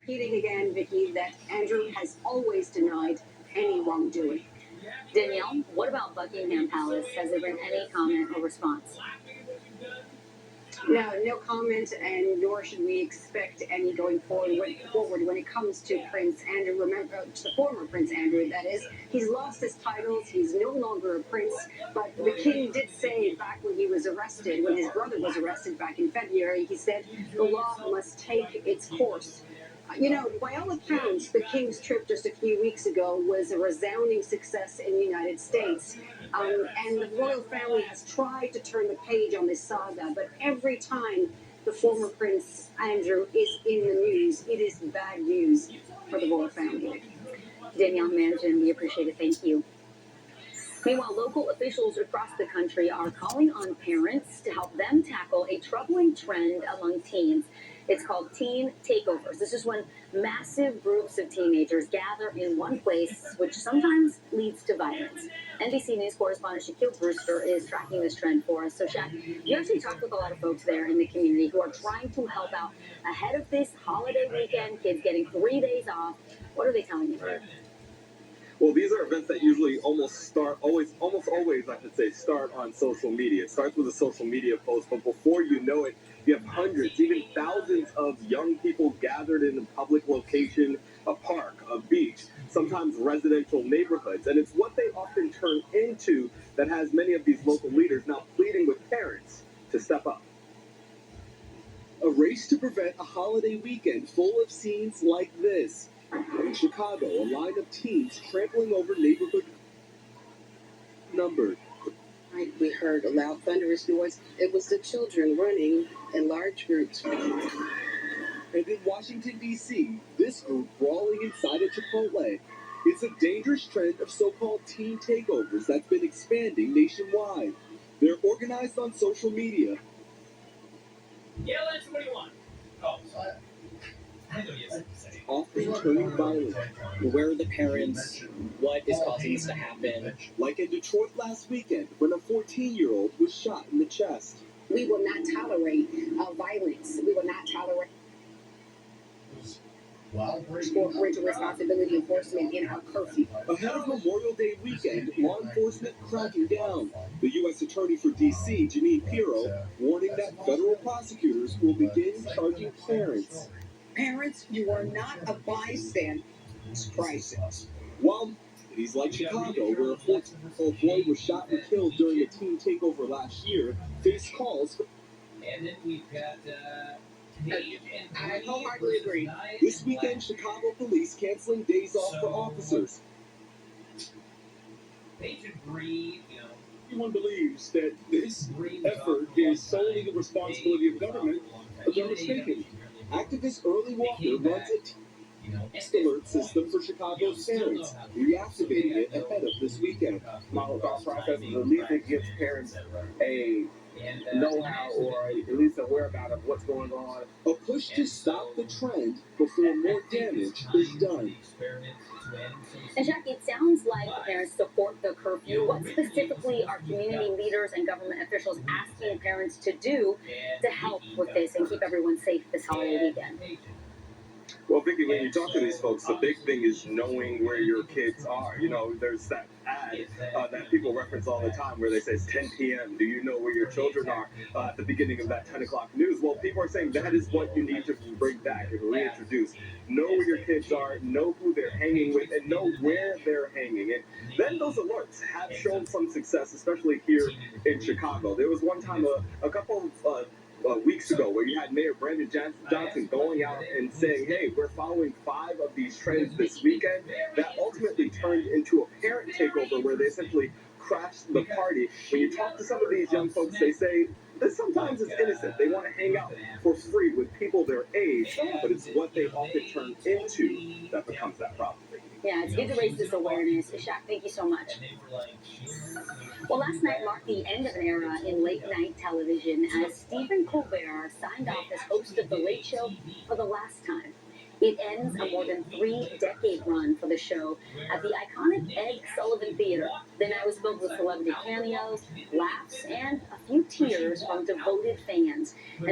Repeating again, Vicky, that Andrew has always denied any wrongdoing. Danielle, what about Buckingham Palace? Has there been any comment or response? No, no comment, and nor should we expect any going forward when it comes to Prince Andrew. Remember, the former Prince Andrew, that is. He's lost his titles. He's no longer a prince. But the king did say back when he was arrested, when his brother was arrested back in February, he said the law must take its course. You know, by all accounts, the King's trip just a few weeks ago was a resounding success in the United States. And the royal family has tried to turn the page on this saga, but every time the former Prince Andrew is in the news, it is bad news for the royal family. Danielle Mansion, we appreciate it. Thank you. Meanwhile, local officials across the country are calling on parents to help them tackle a troubling trend among teens. It's called teen takeovers. This is when massive groups of teenagers gather in one place, which sometimes leads to violence. NBC News correspondent Shaquille Brewster is tracking this trend for us. So, Shaq, you actually talked with a lot of folks there in the community who are trying to help out ahead of this holiday weekend, kids getting 3 days off. What are they telling you? Well, these are events that usually almost always, I should say, start on social media. It starts with a social media post, but before you know it, you have hundreds, even thousands of young people gathered in a public location, a park, a beach, sometimes residential neighborhoods. And it's what they often turn into that has many of these local leaders now pleading with parents to step up. A race to prevent a holiday weekend full of scenes like this. In Chicago, a line of teens trampling over neighborhood numbered. We heard a loud, thunderous noise. It was the children running in large groups. And in Washington, D.C., this group brawling inside a Chipotle. It's a dangerous trend of so-called teen takeovers that's been expanding nationwide. They're organized on social media. Yeah, Lance, what do you want? Oh, sorry. Often turning violent. Where are the parents? What is causing this to happen? Like in Detroit last weekend, when a 14-year-old was shot in the chest. We will not tolerate violence. We will not tolerate for parental responsibility enforcement in our curfew. Ahead of Memorial Day weekend, law enforcement cracking down. The U.S. Attorney for D.C., Jeanine Pirro, warning that federal prosecutors will begin charging parents. Parents, you are not a bystander. It's crisis. While cities like Chicago, where a 14-year-old boy was shot and killed during a teen takeover last year, face calls. And then we've got I wholeheartedly agree. This weekend, Chicago police canceling days off for officers. they should breathe, Everyone believes that this effort is solely the responsibility of government, but they're mistaken. Activist Early Walker runs a text alert system for Chicago's parents, reactivating it ahead of this weekend. My whole thought process is at least it gives parents a know-how or at least a whereabout of what's going on. A push to stop the trend before more damage is done. And Jackie, it sounds like the parents support the curfew. What specifically are community leaders and government officials asking parents to do to help with this and keep everyone safe this holiday weekend? Well, Vicky, when you talk to these folks, the big thing is knowing where your kids are. You know, there's that ad that people reference all the time where they say it's 10 p.m. Do you know where your children are at the beginning of that 10 o'clock news? Well, people are saying that is what you need to bring back and reintroduce. Know where your kids are, know who they're hanging with, and know where they're hanging. And then those alerts have shown some success, especially here in Chicago. There was one time a couple of weeks ago where you had Mayor Brandon Johnson going out and saying, hey, we're following 5 of these trends this weekend. That ultimately turned into a parent takeover where they essentially crashed the party. When you talk to some of these young folks, they say that sometimes it's innocent. They want to hang out for free with people their age, but it's what they often turn into that becomes that problem. Yeah, it's good to raise this awareness. Shaq, thank you so much. Well, last night marked the end of an era in late-night television as Stephen Colbert signed off as host of The Late Show for the last time. It ends a more than 3-decade run for the show at the iconic Ed Sullivan Theater. The night was filled with celebrity cameos, laughs, and a few tears from devoted fans. And